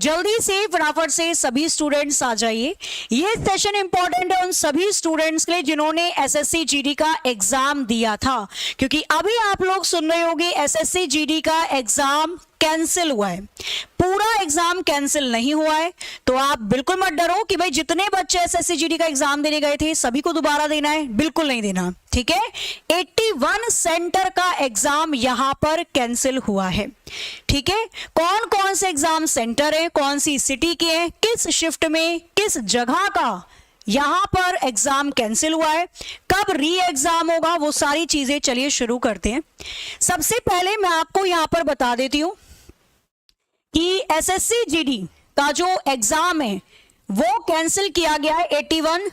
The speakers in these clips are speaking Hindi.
जल्दी से फटाफट से सभी स्टूडेंट्स आ जाइए। ये सेशन इंपॉर्टेंट है उन सभी स्टूडेंट्स के लिए जिन्होंने एसएससी जीडी का एग्जाम दिया था, क्योंकि अभी आप लोग सुन रहे होंगे एसएससी जीडी का एग्जाम कैंसिल हुआ है। पूरा एग्जाम कैंसिल नहीं हुआ है, तो आप बिल्कुल मत डरो कि भाई जितने बच्चे एसएससी जीडी का एग्जाम देने गए थे सभी को दोबारा देना है, बिल्कुल नहीं देना। ठीक है, 81 सेंटर का एग्जाम यहां पर कैंसिल हुआ है। ठीक है, कौन कौन से एग्जाम सेंटर है, कौन सी सिटी के हैं, किस शिफ्ट में, किस जगह का यहां पर एग्जाम कैंसिल हुआ है, कब री एग्जाम होगा, वो सारी चीजें चलिए शुरू करते हैं। सबसे पहले मैं आपको यहां पर बता देती हूं कि एसएससी जीडी का जो एग्जाम है वो कैंसिल किया गया है 81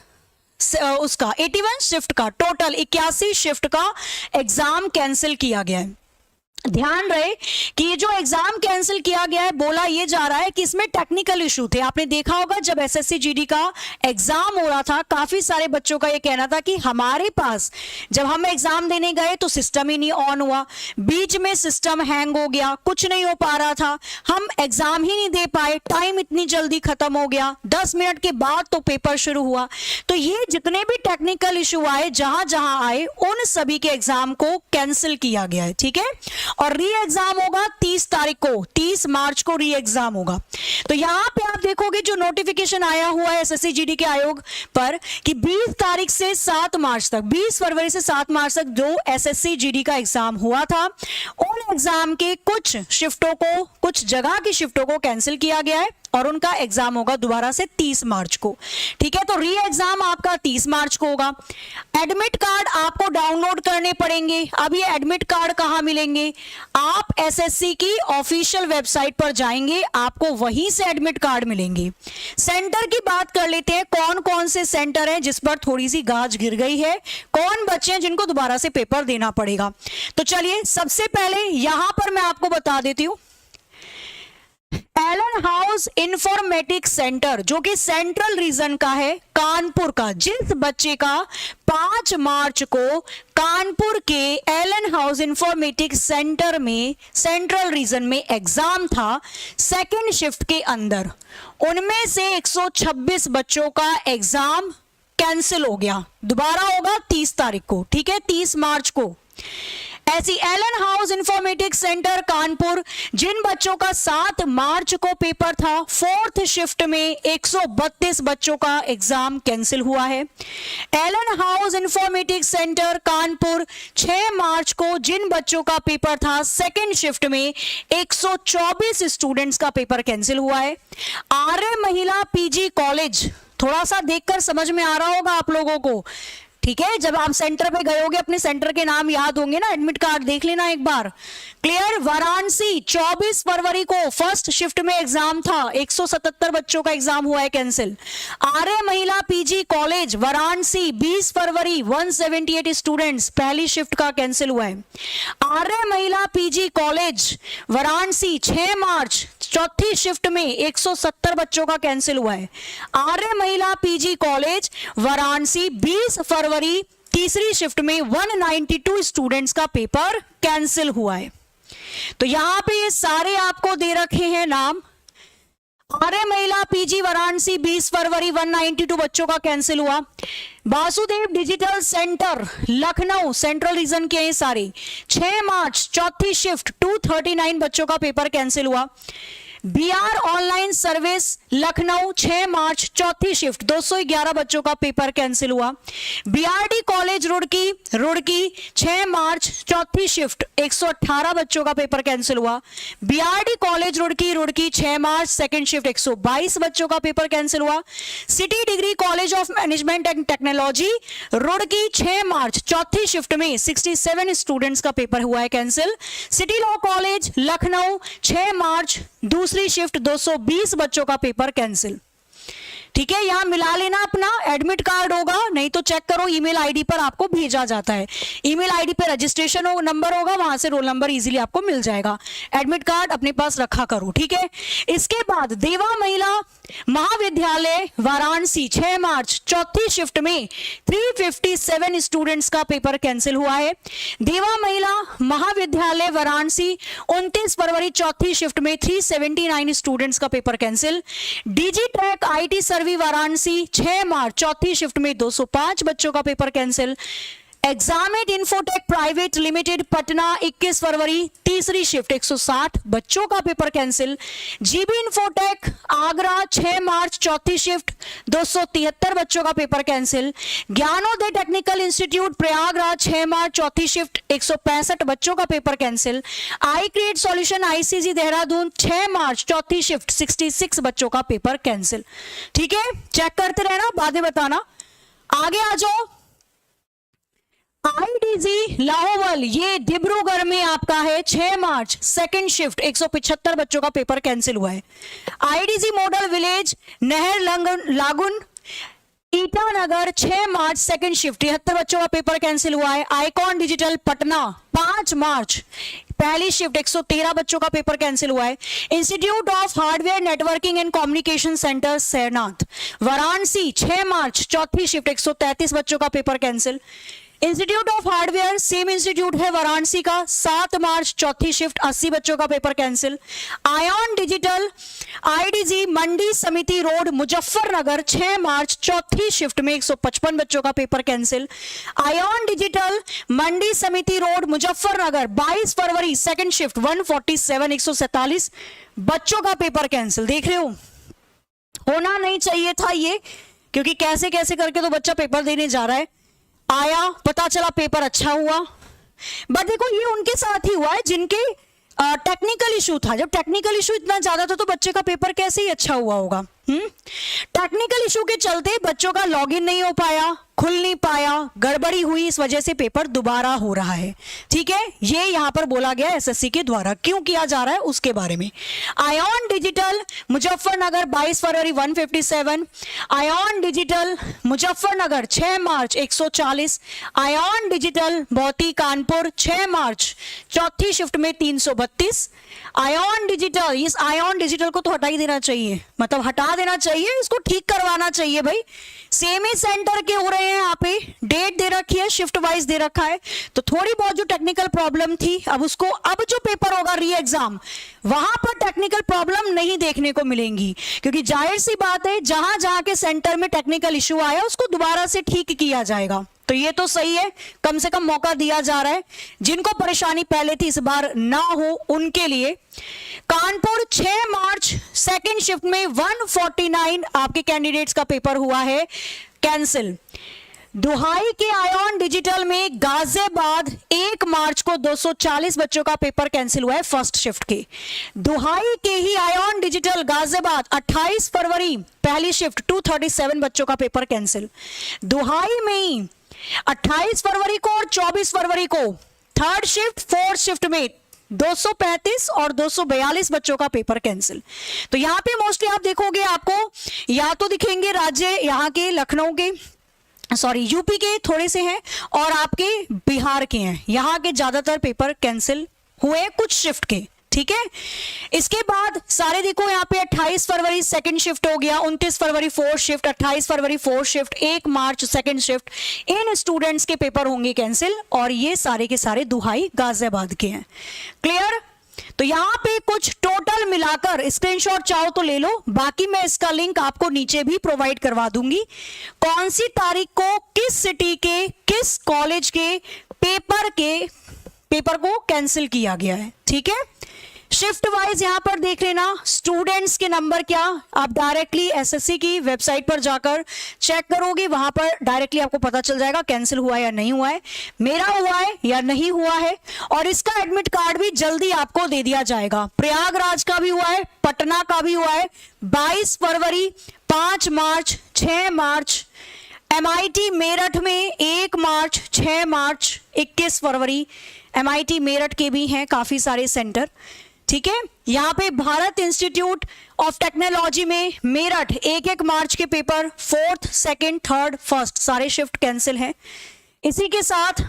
शिफ्ट का, टोटल 81 शिफ्ट का एग्जाम कैंसिल किया गया है। ध्यान रहे कि ये जो एग्जाम कैंसिल किया गया है, बोला ये जा रहा है कि इसमें टेक्निकल इशू थे। आपने देखा होगा जब एसएससी जीडी का एग्जाम हो रहा था, काफी सारे बच्चों का ये कहना था कि हमारे पास जब हम एग्जाम देने गए तो सिस्टम ही नहीं ऑन हुआ, बीच में सिस्टम हैंग हो गया, कुछ नहीं हो पा रहा था, हम एग्जाम ही नहीं दे पाए, टाइम इतनी जल्दी खत्म हो गया, 10 मिनट के बाद तो पेपर शुरू हुआ। तो ये जितने भी टेक्निकल इशू आए, जहां जहां आए, उन सभी के एग्जाम को कैंसिल किया गया है। ठीक है, और री एग्जाम होगा 30 तारीख को, 30 मार्च को री एग्जाम होगा। तो यहां पे आप देखोगे जो नोटिफिकेशन आया हुआ है एसएससी जीडी के आयोग पर कि 20 तारीख से 7 मार्च तक, 20 फरवरी से 7 मार्च तक जो एसएससी जीडी का एग्जाम हुआ था, उन एग्जाम के कुछ शिफ्टों को, कुछ जगह की शिफ्टों को कैंसिल किया गया है और उनका एग्जाम होगा दोबारा से 30 मार्च को। ठीक है, तो री एग्जाम आपका 30 मार्च को होगा। एडमिट कार्ड आपको डाउनलोड करने पड़ेंगे। अब ये एडमिट कार्ड कहां मिलेंगे? आप एसएससी की ऑफिशियल वेबसाइट पर जाएंगे, आपको वहीं से एडमिट कार्ड मिलेंगे। सेंटर की बात कर लेते हैं, कौन कौन से सेंटर हैं जिस पर थोड़ी सी गाज गिर गई है, कौन बच्चे हैं जिनको दोबारा से पेपर देना पड़ेगा। तो चलिए सबसे पहले यहां पर मैं आपको बता देती हूं, एलन हाउस इंफॉर्मेटिक्स सेंटर जो कि सेंट्रल रीजन का है, कानपुर का, जिस बच्चे का 5 मार्च को कानपुर के एलन हाउस इंफॉर्मेटिक्स सेंटर में सेंट्रल रीजन में एग्जाम था सेकेंड शिफ्ट के अंदर, उनमें से 126 बच्चों का एग्जाम कैंसिल हो गया, दोबारा होगा 30 तारीख को। ठीक है, 30 मार्च को। ऐसी Allen house informatics centre Kanpur, जिन बच्चों का 7 मार्च को पेपर था, 4th शिफ्ट में 132 बच्चों का एग्जाम कैंसिल हुआ है। Allen house informatics centre Kanpur 6 मार्च को जिन बच्चों का पेपर था सेकेंड शिफ्ट में 124 स्टूडेंट्स का पेपर कैंसिल हुआ है। आर्य महिला पीजी कॉलेज, थोड़ा सा देखकर समझ में आ रहा होगा आप लोगों को। ठीक है, जब आप सेंटर पे गए होगे अपने सेंटर के नाम याद होंगे ना, एडमिट कार्ड देख लेना एक बार। क्लियर, वाराणसी 24 फरवरी को फर्स्ट शिफ्ट में एग्जाम था, 177 बच्चों का एग्जाम हुआ है कैंसिल। आर्य महिला पीजी कॉलेज वाराणसी 20 फरवरी 178 स्टूडेंट्स पहली शिफ्ट का कैंसिल हुआ है। आर्य महिला पीजी कॉलेज वाराणसी 6 मार्च चौथी शिफ्ट में 170 बच्चों का कैंसिल हुआ है। आर्य महिला पीजी कॉलेज वाराणसी 20 फरवरी तीसरी शिफ्ट में 192 स्टूडेंट्स का पेपर कैंसिल हुआ है। तो यहां पे ये सारे आपको दे रखे हैं नाम। आर्य महिला पीजी वाराणसी 20 फरवरी 192 बच्चों का कैंसिल हुआ। Vasudev digital centre Lucknow central region के हैं सारे, 6 मार्च चौथी शिफ्ट 239 बच्चों का पेपर कैंसिल हुआ। बीआर ऑनलाइन सर्विस लखनऊ 6 मार्च चौथी शिफ्ट 211 बच्चों का पेपर कैंसिल हुआ। बीआरडी कॉलेज रुड़की 6 मार्च चौथी शिफ्ट 118 बच्चों का पेपर कैंसिल हुआ। बीआरडी कॉलेज रुड़की 6 मार्च सेकंड शिफ्ट 122 बच्चों का पेपर कैंसिल हुआ। City degree college of management and technology Roorkee 6 मार्च चौथी शिफ्ट में 67 स्टूडेंट्स का पेपर हुआ है cancel. City law college Lucknow 6 मार्च दूसरी शिफ्ट 220 बच्चों का पेपर कैंसिल। ठीक है, यहां मिला लेना, अपना एडमिट कार्ड होगा, नहीं तो चेक करो ईमेल आईडी पर आपको भेजा जाता है। ईमेल आईडी पर रजिस्ट्रेशन नंबर होगा, वहां से रोल नंबर इजीली आपको मिल जाएगा। एडमिट कार्ड अपने पास रखा करो। ठीक है, इसके बाद देवा महिला महाविद्यालय वाराणसी 6 मार्च चौथी शिफ्ट में 357 स्टूडेंट्स का पेपर कैंसिल हुआ है। देवा महिला महाविद्यालय वाराणसी 29 फरवरी चौथी शिफ्ट में 379 स्टूडेंट्स का पेपर कैंसिल। डिजिटैक आईटी सर्वी वाराणसी 6 मार्च चौथी शिफ्ट में 205 बच्चों का paper cancel. Exammate Infotech private limited Patna 21 फरवरी तीसरी शिफ्ट 160 बच्चों का paper cancel. GB Infotech Agra 6 मार्च चौथी शिफ्ट 273 बच्चों का paper cancel. Gyanodaya technical institute Prayagraj 6 मार्च चौथी शिफ्ट 165 बच्चों का paper cancel. I create solution ICG Dehradun 6 मार्च चौथी शिफ्ट 66 बच्चों का पेपर कैंसिल। ठीक है, चेक करते रहना, बातें बताना। आगे आ जाओ। आईडीजी लाहौल ये डिब्रूगढ़ में आपका है 6 मार्च सेकंड शिफ्ट 175 बच्चों का पेपर कैंसिल हुआ है। आईडीजी मॉडल विलेज नहर लागुन ईटानगर 6 मार्च सेकंड शिफ्ट 73 बच्चों का पेपर कैंसिल हुआ है। आइकॉन डिजिटल पटना 5 मार्च पहली शिफ्ट 113 बच्चों का पेपर कैंसिल हुआ है। Institute of hardware networking and communication centre Sarnath Varanasi 6 मार्च चौथी शिफ्ट 133 बच्चों का paper cancel. Institute of hardware same institute है वाराणसी का 7 मार्च चौथी शिफ्ट 80 बच्चों का paper cancel. Ion digital IDG मंडी समिति रोड मुजफ्फरनगर 6 मार्च चौथी शिफ्ट में 155 बच्चों का पेपर कैंसिल। आयॉन डिजिटल मंडी समिति रोड मुजफ्फरनगर 22 फरवरी सेकंड शिफ्ट 147 147 बच्चों का पेपर कैंसिल। देख रहे हो, होना नहीं चाहिए था ये, क्योंकि कैसे कैसे करके तो बच्चा पेपर देने जा रहा है। आया, पता चला पेपर अच्छा हुआ, बट देखो ये उनके साथ ही हुआ है जिनके टेक्निकल इशू था। जब टेक्निकल इशू इतना ज्यादा था तो बच्चे का पेपर कैसे ही अच्छा हुआ होगा। टेक्निकल इशू के चलते बच्चों का लॉगिन नहीं हो पाया, खुल नहीं पाया, गड़बड़ी हुई, इस वजह से पेपर दोबारा हो रहा है। ठीक है, ये यहां पर बोला गया एसएससी के द्वारा, क्यों किया जा रहा है उसके बारे में। आयॉन डिजिटल मुजफ्फरनगर 22 फरवरी 157, आयॉन डिजिटल मुजफ्फरनगर 6 मार्च 140, आयॉन डिजिटल भौती कानपुर 6 मार्च चौथी शिफ्ट में 332। आयॉन डिजिटल, इस आयॉन डिजिटल को तो हटा ही देना चाहिए, मतलब हटा देना चाहिए, इसको ठीक करवाना चाहिए भाई। सेम ही सेंटर के हो रहे हैं, यहाँ पे डेट दे रखी है, शिफ्ट वाइज दे रखा है, तो थोड़ी बहुत जो टेक्निकल प्रॉब्लम थी अब उसको, अब जो पेपर होगा री एग्जाम वहां पर टेक्निकल प्रॉब्लम नहीं देखने को मिलेंगी, क्योंकि जाहिर सी बात है जहां जहां के सेंटर में टेक्निकल इश्यू आया उसको दोबारा से ठीक किया जाएगा। तो ये तो सही है, कम से कम मौका दिया जा रहा है। जिनको परेशानी पहले थी इस बार ना हो उनके लिए। कानपुर 6 मार्च सेकंड शिफ्ट में 149 आपके कैंडिडेट्स का पेपर हुआ है कैंसिल। दुहाई के आयॉन डिजिटल में गाजियाबाद 1 मार्च को 240 बच्चों का पेपर कैंसिल हुआ है फर्स्ट शिफ्ट के। दुहाई के ही आयॉन डिजिटल गाजियाबाद 28 फरवरी पहली शिफ्ट 237 बच्चों का पेपर कैंसिल। दुहाई में ही 28 फरवरी को और 24 फरवरी को थर्ड शिफ्ट फोर्थ शिफ्ट में 235 और 242 बच्चों का पेपर कैंसिल। तो यहां पे मोस्टली आप देखोगे आपको या तो दिखेंगे राज्य यहाँ के लखनऊ के, सॉरी यूपी के थोड़े से हैं और आपके बिहार के हैं, यहाँ के ज्यादातर पेपर कैंसिल हुए कुछ शिफ्ट के। ठीक है, इसके बाद सारे देखो यहाँ पे 28 फरवरी सेकंड शिफ्ट हो गया, 29 फरवरी फोर्थ शिफ्ट, 28 फरवरी फोर्थ शिफ्ट, 1 मार्च सेकंड शिफ्ट, इन स्टूडेंट्स के पेपर होंगे कैंसिल और ये सारे के सारे दुहाई गाजियाबाद के हैं। क्लियर? तो यहाँ पे कुछ टोटल मिलाकर स्क्रीनशॉट चाहो तो ले लो, बाकी मैं इसका लिंक आपको नीचे भी प्रोवाइड करवा दूंगी। कौन सी तारीख को किस सिटी के किस कॉलेज के पेपर को कैंसिल किया गया है। ठीक है, शिफ्ट वाइज यहां पर देख लेना, स्टूडेंट्स के नंबर क्या, आप डायरेक्टली एसएससी की वेबसाइट पर जाकर चेक करोगे, वहां पर डायरेक्टली आपको पता चल जाएगा कैंसिल हुआ है या नहीं हुआ है, मेरा हुआ है या नहीं हुआ है, और इसका एडमिट कार्ड भी जल्दी आपको दे दिया जाएगा। प्रयागराज का भी हुआ है, पटना का भी हुआ है, 22 फरवरी, 5 मार्च, 6 मार्च, एमआईटी मेरठ में 1 मार्च, 6 मार्च, 21 फरवरी, एमआईटी मेरठ के भी हैं काफी सारे सेंटर। ठीक है, यहाँ पे भारत इंस्टीट्यूट ऑफ टेक्नोलॉजी में मेरठ 1 मार्च के paper 4th, 2nd, 3rd, 1st सारे शिफ्ट कैंसिल हैं। इसी के साथ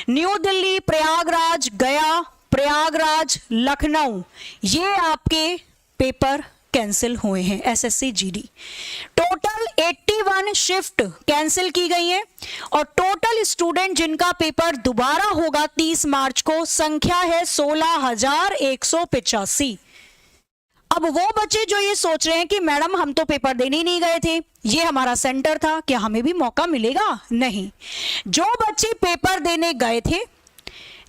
न्यू दिल्ली, प्रयागराज, गया, प्रयागराज, लखनऊ ये आपके पेपर कैंसिल हुए हैं SSC GD. Total 81 shift cancel की गई है और टोटल स्टूडेंट जिनका पेपर दोबारा होगा 30 मार्च को संख्या है 16,185। अब वो बच्चे जो ये सोच रहे हैं कि मैडम हम तो पेपर देने ही नहीं गए थे, ये हमारा सेंटर था, क्या हमें भी मौका मिलेगा? नहीं। जो बच्चे पेपर देने गए थे,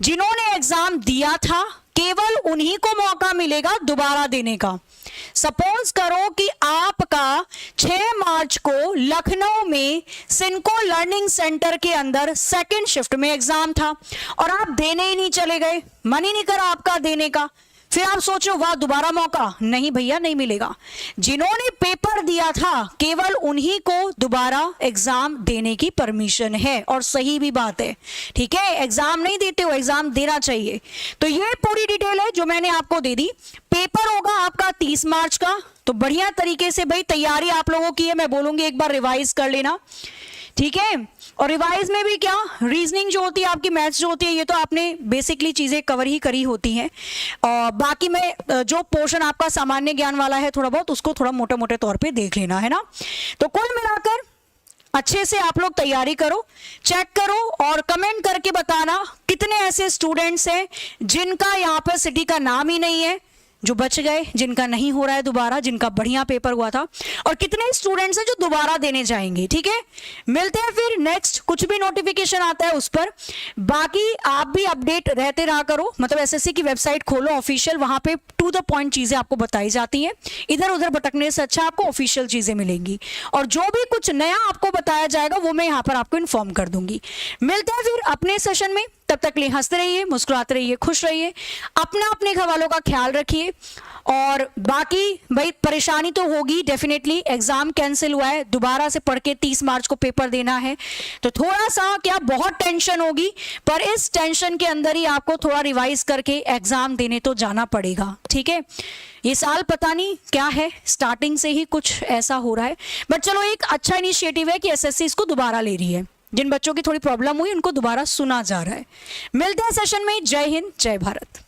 जिन्होंने एग्जाम दिया था, केवल उन्हीं को मौका मिलेगा दोबारा देने का। सपोज करो कि आपका 6 मार्च को लखनऊ में सिनको लर्निंग सेंटर के अंदर सेकंड शिफ्ट में एग्जाम था और आप देने ही नहीं चले गए, मन ही नहीं करा आपका देने का। फिर आप सोचो वाह दोबारा मौका, नहीं भैया नहीं मिलेगा। जिन्होंने पेपर दिया था केवल उन्हीं को दोबारा एग्जाम देने की परमिशन है और सही भी बात है, ठीक है। एग्जाम नहीं देते हो, एग्जाम देना चाहिए। तो ये पूरी डिटेल है जो मैंने आपको दे दी। पेपर होगा आपका 30 मार्च का, तो बढ़िया तरीके से भाई तैयारी आप लोगों की है, मैं बोलूंगी एक बार रिवाइज कर लेना, ठीक है। और रिवाइज में भी क्या, रीजनिंग जो होती है आपकी, मैथ्स जो होती है, ये तो आपने बेसिकली चीजें कवर ही करी होती हैं। और बाकी में जो पोर्शन आपका सामान्य ज्ञान वाला है थोड़ा बहुत, उसको थोड़ा मोटे मोटे तौर पे देख लेना है ना। तो कुल मिलाकर अच्छे से आप लोग तैयारी करो, चेक करो और कमेंट करके बताना कितने ऐसे स्टूडेंट्स हैं जिनका यहाँ पर सिटी का नाम ही नहीं है, जो बच गए, जिनका नहीं हो रहा है दोबारा, जिनका बढ़िया पेपर हुआ था, और कितने स्टूडेंट्स हैं जो दोबारा देने जाएंगे, ठीक है। मिलते हैं फिर नेक्स्ट, कुछ भी नोटिफिकेशन आता है उस पर। बाकी आप भी अपडेट रहते रहा करो, मतलब एसएससी की वेबसाइट खोलो ऑफिशियल, वहां पे टू द पॉइंट चीजें आपको बताई जाती हैं। इधर उधर भटकने से अच्छा आपको ऑफिशियल चीजें मिलेंगी और जो भी कुछ नया आपको बताया जाएगा वो मैं यहाँ पर आपको इन्फॉर्म कर दूंगी। मिलते हैं फिर अपने सेशन में, तब तक लिए हंसते रहिए, मुस्कुराते रहिए, खुश रहिए, अपना अपने घरवालों का ख्याल रखिए। और बाकी भाई परेशानी तो होगी डेफिनेटली, एग्जाम कैंसिल हुआ है, दोबारा से पढ़ के 30 मार्च को पेपर देना है, तो थोड़ा सा क्या बहुत टेंशन होगी, पर इस टेंशन के अंदर ही आपको थोड़ा रिवाइज करके एग्जाम देने तो जाना पड़ेगा, ठीक है। ये साल पता नहीं क्या है, स्टार्टिंग से ही कुछ ऐसा हो रहा है, बट चलो एक अच्छा इनिशिएटिव है कि एसएससी इसको दोबारा ले रही है। जिन बच्चों की थोड़ी प्रॉब्लम हुई उनको दोबारा सुना जा रहा है। मिलते हैं सेशन में। जय हिंद, जय भारत।